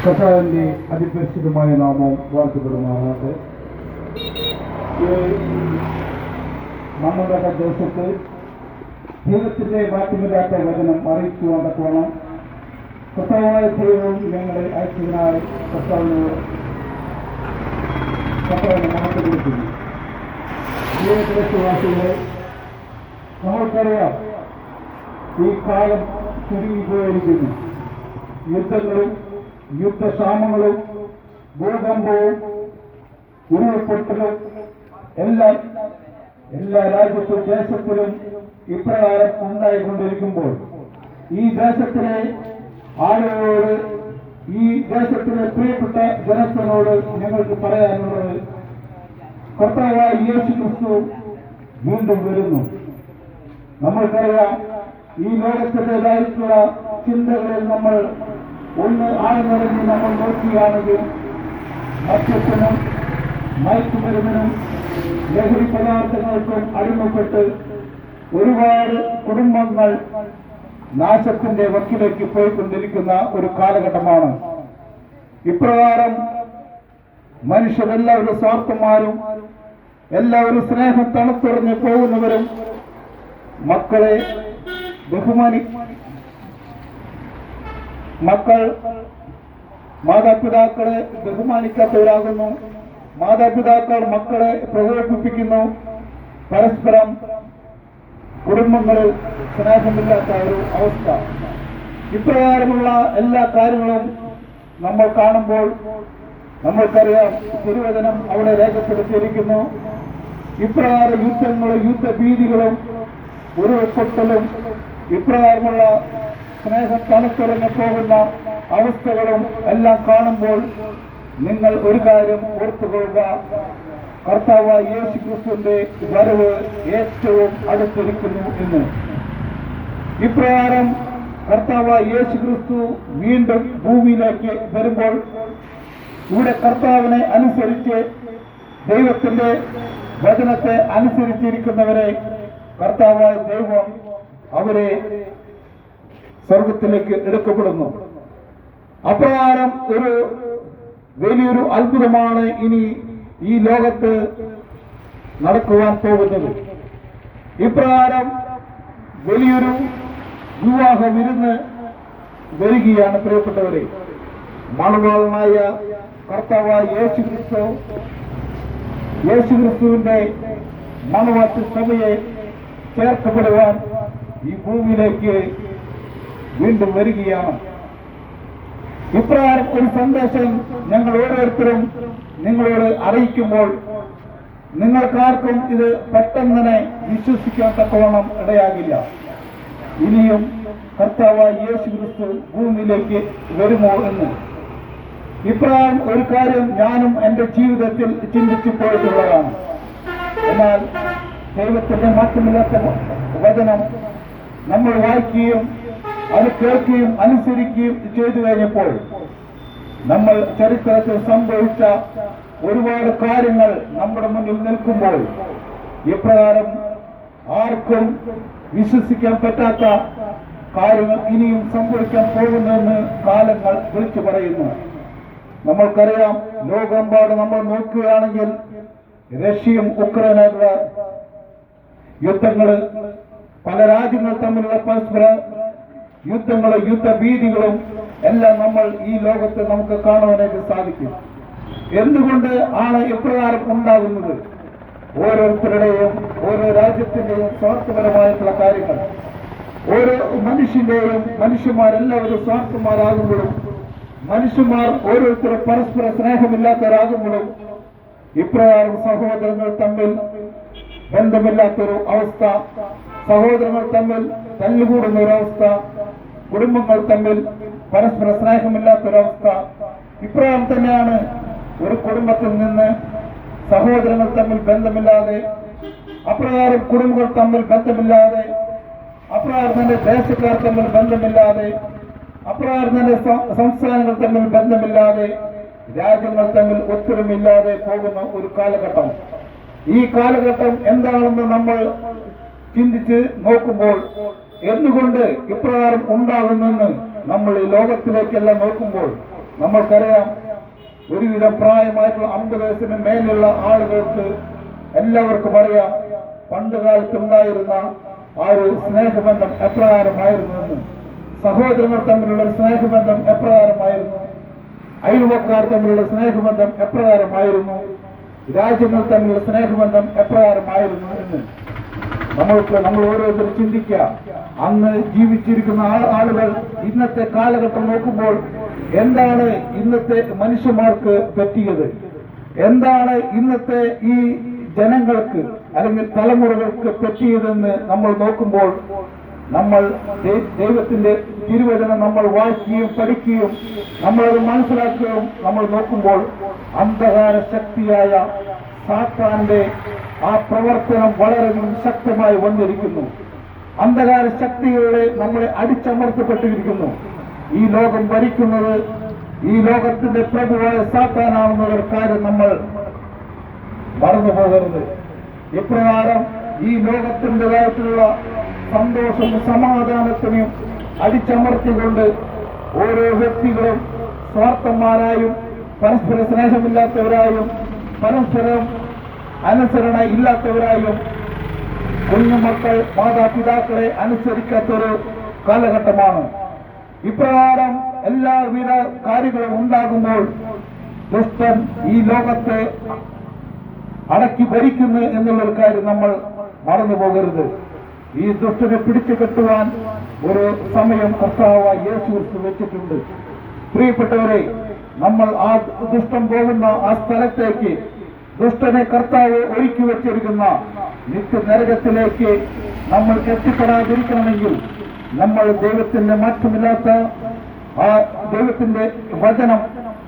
കർത്താവിന്റെ അതിപരിശുദ്ധമായ നാമം വാഴ്ത്തപ്പെടുമാറാകട്ടെ. നമ്മുടെ ദിവസത്ത് ദൈവത്തിന്റെ മാറ്റമില്ലാത്ത വചനം അറിയിക്കുവാൻ തക്കവണ്ണം കർത്താവായ ദൈവവും ഞങ്ങളെ അയച്ചതിനായി കർത്താവിനെ മാറ്റം കൊടുക്കുന്നു. ദൈവവാസികളെ, നമ്മൾക്കറിയാം ഈ കാലം ചുരുങ്ങിപ്പോയിരിക്കുന്നു. യുദ്ധങ്ങളും യുദ്ധക്ഷാമങ്ങളും ഭൂകമ്പവും ഉരുൾപൊട്ടലും എല്ലാ രാജ്യത്തും ദേശത്തിലും ഇപ്രകാരം ഉണ്ടായിക്കൊണ്ടിരിക്കുമ്പോൾ ഈ ദേശത്തിലെ ആളുകളോട്, ഈ ദേശത്തിലെ പ്രിയപ്പെട്ട ജനത്തിനോട് ഞങ്ങൾക്ക് പറയാനുള്ളത്, കർത്താവായ യേശു ക്രിസ്തു വീണ്ടും വരുന്നു. നമ്മൾക്കറിയാം, ഈ ലോകത്തിൻ്റെതായിട്ടുള്ള ചിന്തകളിൽ നമ്മൾ ഒന്ന് ആഴ്ന്നിറങ്ങി നമ്മൾ നോക്കുകയാണെങ്കിൽ മദ്യത്തിനും മയക്കുമരുന്നിനും ലഹരി പദാർത്ഥങ്ങൾക്കും അടിമപ്പെട്ട് ഒരുപാട് കുടുംബങ്ങൾ നാശത്തിന്റെ വക്കിലേക്ക് പോയിക്കൊണ്ടിരിക്കുന്ന ഒരു കാലഘട്ടമാണ്. ഇപ്രകാരം മനുഷ്യരെല്ലാവരും സ്വാർത്ഥന്മാരും എല്ലാവരും സ്നേഹം തണുത്തുറഞ്ഞ് പോകുന്നവരും മക്കൾ മാതാപിതാക്കളെ ബഹുമാനിക്കാത്തവരാകുന്നു. മാതാപിതാക്കൾ മക്കളെ പ്രകോപിപ്പിക്കുന്നു. പരസ്പരം കുടുംബങ്ങളിൽ സ്നേഹമില്ലാത്ത ഒരു അവസ്ഥ. ഇപ്രകാരമുള്ള എല്ലാ കാര്യങ്ങളും നമ്മൾ കാണുമ്പോൾ നമ്മൾക്കറിയാം, തിരുവചനം അവിടെ രേഖപ്പെടുത്തിയിരിക്കുന്നു. ഇപ്രകാരം യുദ്ധങ്ങളും യുദ്ധഭീതികളും ഉരുൾപൊട്ടലും ഇപ്രകാരമുള്ള സ്നേഹം തണുത്തുറഞ്ഞു പോകുന്ന അവസ്ഥകളും എല്ലാം കാണുമ്പോൾ നിങ്ങൾ ഒരു കാര്യം ഓർത്തുകൊള്ളുക, കർത്താവായ യേശു ക്രിസ്തുവിന്റെ വരവ് ഏറ്റവും അടുത്തിരിക്കുന്നു എന്ന്. ഇപ്രകാരം കർത്താവായ യേശു ക്രിസ്തു വീണ്ടും ഭൂമിയിലേക്ക് വരുമ്പോൾ ഇവിടെ കർത്താവിനെ അനുസരിച്ച് ദൈവത്തിന്റെ വചനത്തെ അനുസരിച്ചിരിക്കുന്നവരെ കർത്താവായ ദൈവം അവരെ സ്വർഗത്തിലേക്ക് എടുക്കപ്പെടുന്നു. അപ്രകാരം ഒരു വലിയൊരു അത്ഭുതമാണ് ഇനി ഈ ലോകത്ത് നടക്കുവാൻ പോകുന്നത്. ഇപ്രകാരം വലിയൊരു വിവാഹ വിരുന്ന് വരികയാണ്. പ്രിയപ്പെട്ടവരെ, മണവാളനായ കർത്താവായ യേശുക്രിസ്തുവിന്റെ മണവാട്ടി സഭയെ ചേർക്കപ്പെടുവാൻ ഈ ഭൂമിയിലേക്ക് വീണ്ടും വരികയാണ്. ഇപ്രകാരം ഒരു സന്ദേശം ഞങ്ങൾ ഓരോരുത്തരും നിങ്ങളോട് അറിയിക്കുമ്പോൾ നിങ്ങൾക്കാർക്കും ഇത് പെട്ടെന്ന് വിശ്വസിക്കാൻ തക്കവണ്ണം ഇടയാകില്ല. ഇനിയും കർത്താവായ യേശു ക്രിസ്തു ഭൂമിയിലേക്ക് വരുമോ എന്ന്. ഇപ്രകാരം ഒരു കാര്യം ഞാനും എന്റെ ജീവിതത്തിൽ ചിന്തിച്ചു പോയിട്ടുള്ളതാണ്. എന്നാൽ ദൈവത്തിന്റെ മാറ്റമില്ലാത്ത വചനം നമ്മൾ വായിക്കുകയും അത് കേൾക്കുകയും അനുസരിക്കുകയും ചെയ്തു കഴിഞ്ഞപ്പോൾ നമ്മൾ ചരിത്രത്തിൽ സംഭവിച്ച ഒരുപാട് കാര്യങ്ങൾ നമ്മുടെ മുന്നിൽ നിൽക്കുമ്പോൾ ഇപ്രകാരം ആർക്കും വിശ്വസിക്കാൻ പറ്റാത്ത കാര്യങ്ങൾ ഇനിയും സംഭവിക്കാൻ പോകുന്നുവെന്ന് കാലങ്ങൾ വിളിച്ചു പറയുന്നു. നമ്മൾക്കറിയാം, ലോകമെമ്പാട് നമ്മൾ നോക്കുകയാണെങ്കിൽ റഷ്യയും ഉക്രൈനുള്ള യുദ്ധങ്ങള്, പല രാജ്യങ്ങൾ തമ്മിലുള്ള പരസ്പര യുദ്ധങ്ങളും യുദ്ധഭീതികളും എല്ലാം നമ്മൾ ഈ ലോകത്ത് നമുക്ക് കാണുവാനായിട്ട് സാധിക്കും. എന്തുകൊണ്ട് ആണ് ഇപ്രകാരം ഉണ്ടാകുന്നത്? ഓരോരുത്തരുടെയും ഓരോ രാജ്യത്തിന്റെയും സ്വാർത്ഥപരമായിട്ടുള്ള കാര്യങ്ങൾ, ഓരോ മനുഷ്യന്മാരെല്ലാവരും സ്വാർത്ഥന്മാരാകുമ്പോഴും മനുഷ്യന്മാർ ഓരോരുത്തരും പരസ്പര സ്നേഹമില്ലാത്തവരാകുമ്പോഴും ഇപ്രകാരം സഹോദരങ്ങൾ തമ്മിൽ ബന്ധമില്ലാത്തൊരു അവസ്ഥ, സഹോദരങ്ങൾ തമ്മിൽ തല്ലുകൂടുന്ന ഒരവസ്ഥ, കുടുംബങ്ങൾ തമ്മിൽ പരസ്പര സ്നേഹമില്ലാത്തൊരവസ്ഥ. ഇപ്രകാരം തന്നെയാണ് ഒരു കുടുംബത്തിൽ നിന്ന് സഹോദരങ്ങൾ തമ്മിൽ ബന്ധമില്ലാതെ, അപ്രകാരം കുടുംബങ്ങൾ തമ്മിൽ ബന്ധമില്ലാതെ, അപ്രകാരം തന്നെ ദേശക്കാർ തമ്മിൽ ബന്ധമില്ലാതെ, അപ്രകാരം തന്നെ സംസ്ഥാനങ്ങൾ തമ്മിൽ ബന്ധമില്ലാതെ, രാജ്യങ്ങൾ തമ്മിൽ ഒത്തൊരുമില്ലാതെ പോകുന്ന ഒരു കാലഘട്ടം. ഈ കാലഘട്ടം എന്താണെന്ന് നമ്മൾ ചിന്തിച്ച് നോക്കുമ്പോൾ എന്തുകൊണ്ട് ഇപ്രകാരം ഉണ്ടാകുന്നെന്ന് നമ്മൾ ഈ ലോകത്തിലേക്കെല്ലാം നോക്കുമ്പോൾ നമ്മൾക്കറിയാം. ഒരുവിധം പ്രായമായിട്ടുള്ള 50 വയസ്സിന് മേലുള്ള ആളുകൾക്ക് എല്ലാവർക്കും അറിയാം പണ്ട് കാലത്തുണ്ടായിരുന്ന ആ ഒരു സ്നേഹബന്ധം എപ്രകാരമായിരുന്നുവെന്ന്. സഹോദരങ്ങൾ തമ്മിലുള്ള സ്നേഹബന്ധം എപ്രകാരമായിരുന്നു, അയൽവക്കാർ തമ്മിലുള്ള സ്നേഹബന്ധം എപ്രകാരമായിരുന്നു, രാജ്യങ്ങൾ തമ്മിലുള്ള സ്നേഹബന്ധം എപ്രകാരമായിരുന്നു എന്ന് നമ്മൾ ഓരോരുത്തരും ചിന്തിക്കുക. അന്ന് ജീവിച്ചിരിക്കുന്ന ആളുകൾ ഇന്നത്തെ കാലഘട്ടം നോക്കുമ്പോൾ എന്താണ് ഇന്നത്തെ മനുഷ്യന്മാർക്ക് പറ്റിയത്, എന്താണ് ഇന്നത്തെ ഈ ജനങ്ങൾക്ക് അല്ലെങ്കിൽ തലമുറകൾക്ക് പറ്റിയതെന്ന് നമ്മൾ നോക്കുമ്പോൾ നമ്മൾ ദൈവത്തിന്റെ തിരുവചനം നമ്മൾ വായിക്കുകയും പഠിക്കുകയും നമ്മളത് മനസ്സിലാക്കുകയും നമ്മൾ നോക്കുമ്പോൾ അന്ധകാര ശക്തിയായ സാത്താന്റെ ആ പ്രവർത്തനം വളരെയധികം ശക്തമായി വന്നിരിക്കുന്നു. അന്ധകാര ശക്തികളെ നമ്മളെ അടിച്ചമർത്തപ്പെട്ടിരിക്കുന്നു. ഈ ലോകം ഭരിക്കുന്നത് ഈ ലോകത്തിന്റെ പ്രഭുവായ സാത്താനാണെന്നുള്ള കാര്യം നമ്മൾ മറന്നു പോകരുത്. ഇപ്രകാരം ഈ ലോകത്തിൻ്റെതായിട്ടുള്ള സന്തോഷവും സമാധാനത്തിനെയും അടിച്ചമർത്തിക്കൊണ്ട് ഓരോ വ്യക്തികളും സ്വാർത്ഥന്മാരായും പരസ്പര സ്നേഹമില്ലാത്തവരായും പരസ്പരം അനുസരണ ഇല്ലാത്തവരായും കുഞ്ഞുമക്കൾ മാതാപിതാക്കളെ അനുസരിക്കാത്തൊരു കാലഘട്ടമാണ്. ഇപ്രകാരം എല്ലാവിധ കാര്യങ്ങളും ഉണ്ടാകുമ്പോൾ ദുഷ്ടൻ ഈ ലോകത്തെ അടക്കി ഭരിക്കുന്നു എന്നുള്ളൊരു കാര്യം നമ്മൾ മറന്നു പോകരുത്. ഈ ദുഷ്ടനെ പിടിച്ചു കെട്ടുവാൻ ഒരു സമയം കർത്താവായ യേശു ക്രിസ്തു വെച്ചിട്ടുണ്ട്. പ്രിയപ്പെട്ടവരെ, നമ്മൾ ആ ദുഷ്ടൻ പോകുന്ന ആ സ്ഥലത്തേക്ക്, ദുഷ്ടനെ കർത്താവ് ഒരുക്കി വെച്ചിരിക്കുന്ന നിത്യനരകത്തിലേക്ക് നമ്മൾ എത്തിപ്പെടാതിരിക്കണമെങ്കിൽ നമ്മൾ ദൈവത്തിന്റെ മാറ്റമില്ലാത്ത ആ ദൈവത്തിന്റെ വചനം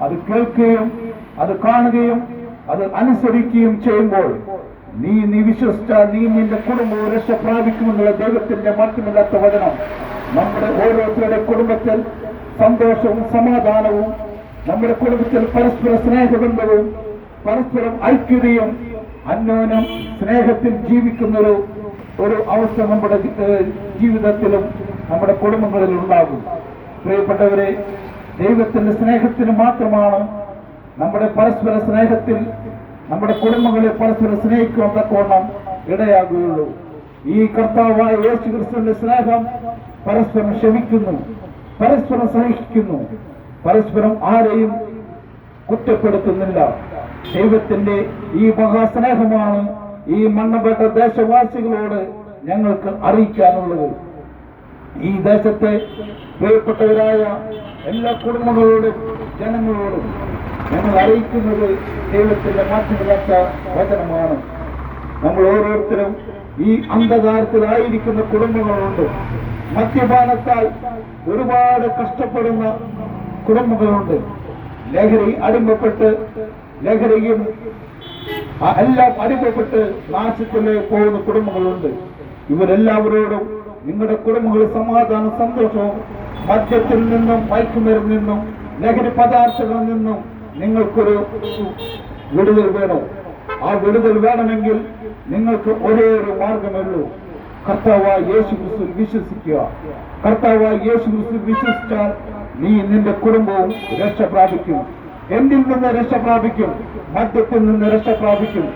അത് കേൾക്കുകയും അത് കാണുകയും അത് അനുസരിക്കുകയും ചെയ്യുമ്പോൾ നീ വിശ്വസിച്ചാൽ നീ നിന്റെ കുടുംബവും രക്ഷ പ്രാപിക്കുമെന്നുള്ള ദൈവത്തിന്റെ മാറ്റമില്ലാത്ത വചനം നമ്മുടെ ഓരോരുത്തരുടെ കുടുംബത്തിൽ സന്തോഷവും സമാധാനവും, നമ്മുടെ കുടുംബത്തിൽ പരസ്പര സ്നേഹബന്ധവും പരസ്പരം ഐക്യതയും അന്യോന്യം സ്നേഹത്തിൽ ജീവിക്കുന്നൊരു അവസ്ഥ നമ്മുടെ ജീവിതത്തിലും നമ്മുടെ കുടുംബങ്ങളിൽ ഉണ്ടാകും. പ്രിയപ്പെട്ടവരെ, ദൈവത്തിന്റെ സ്നേഹത്തിന് മാത്രമാണ് നമ്മുടെ പരസ്പര സ്നേഹത്തിൽ നമ്മുടെ കുടുംബങ്ങളെ പരസ്പരം സ്നേഹിക്കുവാൻ തക്കവണ്ണം ഇടയാകുകയുള്ളൂ. ഈ കർത്താവായ യേശു ക്രിസ്തുവിന്റെ സ്നേഹം പരസ്പരം ക്ഷമിക്കുന്നു, പരസ്പരം സഹിക്കുന്നു, പരസ്പരം ആരെയും കുറ്റപ്പെടുത്തുന്നില്ല. ദൈവത്തിന്റെ ഈ മഹാസ്നേഹമാണ് ഈ മണ്ണപ്പെട്ട ദേശവാസികളോട് ഞങ്ങൾക്ക് അറിയിക്കാനുള്ളത്. ഈ ദേശത്തെ പ്രിയപ്പെട്ടവരായ എല്ലാ കുടുംബങ്ങളോടും ജനങ്ങളോടും ഞങ്ങൾ അറിയിക്കുന്നത് ദൈവത്തിന്റെ മാറ്റമില്ലാത്ത വചനമാണ്. നമ്മൾ ഓരോരുത്തരും ഈ അന്ധകാരത്തിലായിരിക്കുന്ന കുടുംബങ്ങളുണ്ട്. മദ്യപാനത്താൽ ഒരുപാട് കഷ്ടപ്പെടുന്ന കുടുംബങ്ങളുണ്ട്. ലഹരി അടിമപ്പെട്ട് ലഹരിയും എല്ലാം അടിമപ്പെട്ട് നാശത്തിലേക്ക് പോകുന്ന കുടുംബങ്ങളുണ്ട്. ഇവരെല്ലാവരോടും നിങ്ങളുടെ കുടുംബങ്ങളിൽ സമാധാനം സന്തോഷവും മദ്യത്തിൽ നിന്നും മയക്കുമരുന്നിൽ നിന്നും ലഹരി പദാർത്ഥങ്ങളിൽ നിന്നും നിങ്ങൾക്കൊരു വിടുതൽ വേണം. ആ വിടുതൽ വേണമെങ്കിൽ നിങ്ങൾക്ക് ഒരേ ഒരു മാർഗമേ കർത്താവായ യേശു ക്രിസ്തുവിൽ വിശ്വസിക്കുക. കർത്താവായ യേശു ക്രിസ്തുവിൽ വിശ്വസിച്ചാൽ നീ നിന്റെ കുടുംബവും രക്ഷ പ്രാപിക്കും. എന്തിൽ നിന്ന് രക്ഷ പ്രാപിക്കും? മദ്യത്തിൽ നിന്ന് രക്ഷ പ്രാപിക്കും,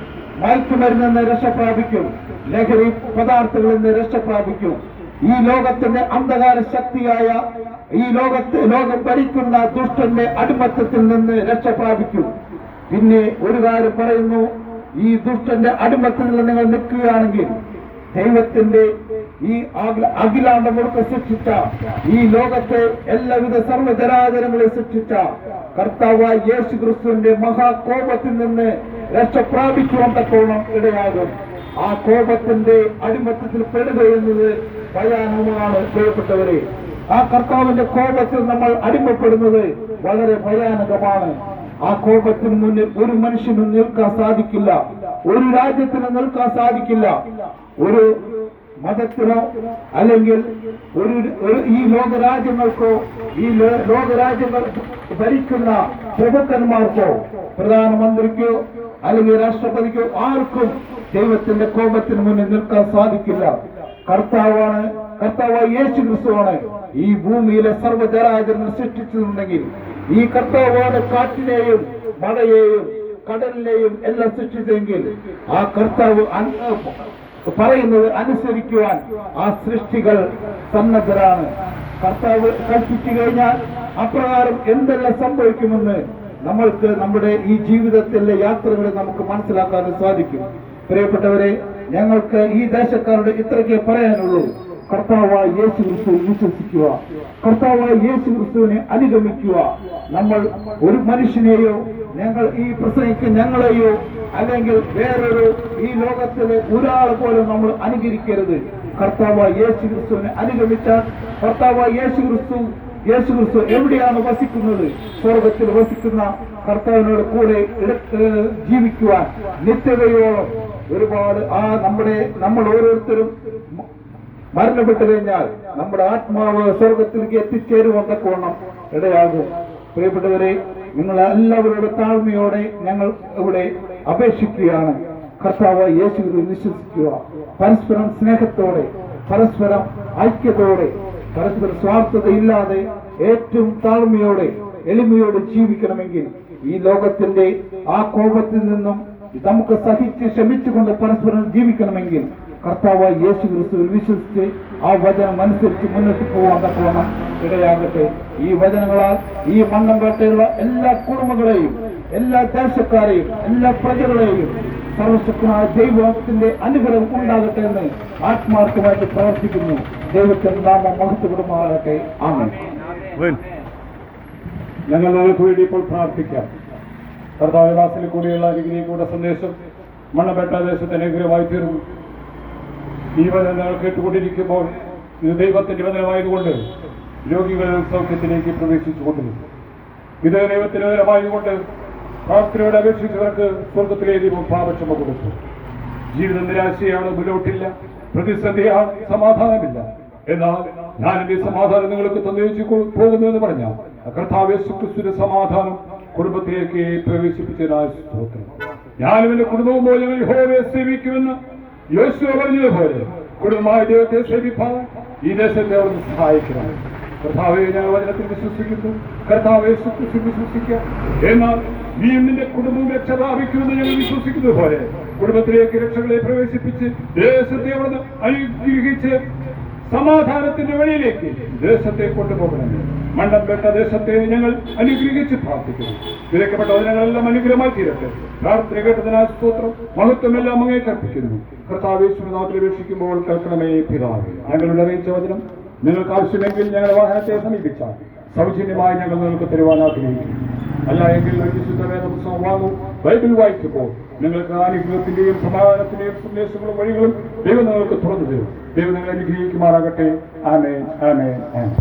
മയക്കുമരുന്നിൽ നിന്ന് രക്ഷ പ്രാപിക്കും, ലഹരി പദാർത്ഥങ്ങളിൽ നിന്ന് രക്ഷ പ്രാപിക്കും. ഈ ലോകത്തിന്റെ അന്ധകാര ശക്തിയായ ഈ ലോകം ഭരിക്കുന്ന ദുഷ്ടന്റെ അടിമത്തത്തിൽ നിന്ന് രക്ഷ പ്രാപിക്കും. പിന്നെ ഒരു കാര്യം പറയുന്നു, ഈ ദുഷ്ടന്റെ അടിമത്തത്തിൽ നിങ്ങൾ നിൽക്കുകയാണെങ്കിൽ ദൈവത്തിന്റെ ഈ അഖിലാണ്ടങ്ങൾക്ക് സൃഷ്ടിച്ച ഈ ലോകത്തെ എല്ലാവിധ സർവ്വചരാചരങ്ങളെ സൃഷ്ടിച്ച കർത്താവായ യേശു ക്രിസ്തുവിന്റെ മഹാകോപത്തിൽ നിന്ന് രക്ഷ പ്രാപിക്കുവാൻ തക്കോണം ഇടയാകും. ആ കോപത്തിന്റെ അടിമത്തത്തിൽ പെടുക എന്നത് ഭയാനകമാണ്. പ്രിയപ്പെട്ടവരെ, ആ കർത്താവിന്റെ കോപത്തിൽ നമ്മൾ അടിമപ്പെടുന്നത് വളരെ ഭയാനകമാണ്. ആ കോപത്തിന് മുന്നിൽ ഒരു മനുഷ്യനും നിൽക്കാൻ സാധിക്കില്ല, ഒരു രാജ്യത്തിന് നിൽക്കാൻ സാധിക്കില്ല, ഒരു മതത്തിനോ അല്ലെങ്കിൽ ഈ ലോകരാജ്യങ്ങൾക്കോ ഈ ലോകരാജ്യങ്ങൾ ഭരിക്കുന്ന പ്രഭുക്കന്മാർക്കോ പ്രധാനമന്ത്രിക്കോ അല്ലെങ്കിൽ രാഷ്ട്രപതിക്കോ ആർക്കും ദൈവത്തിന്റെ കോപത്തിന് മുന്നിൽ നിൽക്കാൻ സാധിക്കില്ല. കർത്താവാണ് കർത്താവായ യേശു ക്രിസ്തുവാണ് ഈ ഭൂമിയിലെ സർവ്വചരാചരങ്ങൾ സൃഷ്ടിച്ചിട്ടുണ്ടെങ്കിൽ, ഈ കർത്താവാണ് കാറ്റിനെയും മഴയെയും കടലിനെയും എല്ലാം സൃഷ്ടിച്ചെങ്കിൽ, ആ കർത്താവ് പറയുന്നത് അനുസരിക്കുവാൻ ആ സൃഷ്ടികൾ സന്നദ്ധരാണ്. കർത്താവ് കൽപ്പിച്ചു കഴിഞ്ഞാൽ അപ്രകാരം എന്തെല്ലാം സംഭവിക്കുമെന്ന് നമ്മൾക്ക് നമ്മുടെ ഈ ജീവിതത്തിലെ യാത്രകളിൽ നമുക്ക് മനസ്സിലാക്കാൻ സാധിക്കും. പ്രിയപ്പെട്ടവരെ, ഞങ്ങൾക്ക് ഈ ദേശക്കാരുടെ ഇത്രയ്ക്കേ പറയാനുള്ളൂ. കർത്താവായ യേശു ക്രിസ്തു വിശ്വസിക്കുക, കർത്താവായ യേശു ക്രിസ്തുവിനെ അനുഗമിക്കുക. നമ്മൾ ഒരു മനുഷ്യനെയോ ഞങ്ങൾ ഈ പ്രസംഗിക്കുന്ന ഞങ്ങളെയോ അല്ലെങ്കിൽ വേറൊരു ഈ ലോകത്തിലെ ഒരാൾ പോലും നമ്മൾ അനുകരിക്കരുത്. കർത്താവായ യേശു ക്രിസ്തുവിനെ അനുഗമിച്ചാൽ കർത്താവായ യേശു ക്രിസ്തു എവിടെയാണ് വസിക്കുന്നത്? സ്വർഗത്തിൽ വസിക്കുന്ന കർത്താവിനോട് കൂടെ ജീവിക്കുവാൻ നിത്യതയോളം ഒരുപാട് നമ്മൾ ഓരോരുത്തരും മരണപ്പെട്ടു കഴിഞ്ഞാൽ നമ്മുടെ ആത്മാവ് സ്വർഗത്തിലേക്ക് എത്തിച്ചേരുമെന്നൊക്കെ വേണം ഇടയാകും. പ്രിയപ്പെട്ടവരെ, നിങ്ങൾ എല്ലാവരുടെ താഴ്മയോടെ ഞങ്ങൾ ഇവിടെ അപേക്ഷിക്കുകയാണ്. കർത്താവ് യേശുവിൽ വിശ്വസിക്കുക, പരസ്പരം സ്നേഹത്തോടെ, പരസ്പരം ഐക്യത്തോടെ, പരസ്പര സ്വാർത്ഥതയില്ലാതെ ഏറ്റവും താഴ്മയോടെ എളിമയോടെ ജീവിക്കണമെങ്കിൽ, ഈ ലോകത്തിന്റെ ആ കോപത്തിൽ നിന്നും നമുക്ക് സഹിച്ച് ക്ഷമിച്ചുകൊണ്ട് പരസ്പരം ജീവിക്കണമെങ്കിൽ കർത്താവായ യേശു ക്രിസ്തുവിൽ വിശ്വസിച്ച് ആ വചനം അനുസരിച്ച് മുന്നോട്ട് പോകാൻ തക്കവണ്ണം ഇടയാകട്ടെ. ഈ വചനങ്ങളാൽ ഈ മണ്ണമ്പേട്ടയുള്ള എല്ലാ കുടുംബങ്ങളെയും, എല്ലാ ദേശക്കാരെയും, എല്ലാ പ്രജകളെയും സർവശക്തനായ ദൈവത്തിന്റെ അനുഗ്രഹം ഉണ്ടാകട്ടെ എന്ന് ആത്മാർത്ഥമായിട്ട് പ്രവർത്തിക്കുന്നു. ദൈവത്തിന്റെ നാമം മഹത്വപ്പെടുമാറാകട്ടെ. ആമേൻ. ഞങ്ങൾ നിങ്ങൾക്ക് വേണ്ടി ഇപ്പോൾ പ്രാർത്ഥിക്കാം. കർത്താവിൽ കൂടിയുള്ള അനുഗ്രഹിക്കുന്ന സന്ദേശം മണ്ണമ്പേട്ട ദേശത്തിന് അനുഗ്രഹമായി തീർന്നു. ഈ വചനങ്ങൾ കേട്ടുകൊണ്ടിരിക്കുമ്പോൾ ഇത് ദൈവത്തിന്റെ വചനമായതുകൊണ്ട് രോഗികൾ സൗഖ്യത്തിലേക്ക് പ്രവേശിച്ചുകൊണ്ടിരുന്നു. ഇത് ദൈവത്തിന്റെ വചനമായതുകൊണ്ട് പ്രാർത്ഥനയോടെ അപേക്ഷിച്ചവർക്ക് സ്വർഗത്തിലെ ദൈവം പാപക്ഷമ കൊടുത്തു. ജീവിതം നിരാശയാണ്, മുന്നോട്ടില്ല, പ്രതിസന്ധിയാണ്, സമാധാനമില്ല. എന്നാൽ ഞാൻ എന്റെ സമാധാനം നിങ്ങൾക്ക് തന്നേച്ചു പോകുന്നു എന്ന് പറഞ്ഞ കർത്താവ് യേശു ക്രിസ്തുവിന്റെ സമാധാനം കുടുംബത്തിലേക്ക് പ്രവേശിപ്പിച്ചതിനായ സ്തോത്രം. ഞാനും എന്റെ കുടുംബവും പോലെ യഹോവയെ സേവിക്കുമെന്ന് യേശു പറഞ്ഞതുപോലെ കുടുംബമായ ദൈവത്തെ സേവിപ്പാൻ ഈ ദേശത്തെ അവിടുന്ന് സഹായിക്കണം. കർത്താവെ, ഞങ്ങൾ വചനത്തിൽ വിശ്വസിക്കുന്നു. കർത്താവ് യേശു ക്രിസ്തു വിശ്വസിക്കുക. എന്നാൽ നീയും നിന്റെ കുടുംബവും രക്ഷ പ്രാപിക്കുമെന്ന് ഞങ്ങൾ വിശ്വസിക്കുന്നത് പോലെ കുടുംബത്തിലേക്ക് രക്ഷകളെ പ്രവേശിപ്പിച്ച് ദേശത്തെ അവിടുന്ന് അനുഗ്രഹിച്ച് സമാധാനത്തിന്റെ വഴിയിലേക്ക് ദേശത്തെ കൊണ്ടുപോകണമേ. മണ്ണമ്പേട്ട ദേശത്തെ ഞങ്ങൾ അനുഗ്രഹിച്ച് പ്രാർത്ഥിക്കുന്നു. വിലക്കപ്പെട്ട വചനങ്ങളെല്ലാം അനുഗ്രഹമായി തീരട്ടെ. പ്രാർത്ഥന കേട്ടതിനാൽ സ്തോത്രം, മഹത്വമെല്ലാം അങ്ങേ കൽപ്പിക്കുന്നു. കർത്താവ് യേശുവിന്റെ നാമത്തിൽ അപേക്ഷിക്കുമ്പോൾ കേൾക്കണമേ പിതാവേ. ഞങ്ങളുടെ അറിയിച്ച വചനം നിങ്ങൾക്ക് ആവശ്യമെങ്കിൽ ഞങ്ങളുടെ വാഹനത്തെ സമീപിച്ചാൽ സൗജന്യമായി ഞങ്ങൾ നിങ്ങൾക്ക് തരുവാൻ ആഗ്രഹിക്കുന്നു. അല്ല എങ്കിൽ വിശുദ്ധ വേദപുസ്തകം വാങ്ങും, ബൈബിൾ വായിക്കുമ്പോൾ നിങ്ങൾക്ക് അനുഗ്രഹത്തിന്റെയും സമാധാനത്തിന്റെയും സന്ദേശങ്ങളും വഴികളും ദൈവം നിങ്ങൾക്ക് തുറന്നു തരും. ദൈവം നിങ്ങൾ അനുഗ്രഹിക്കുമാറാകട്ടെ. ആമേൻ, ആമേൻ, ആമേൻ.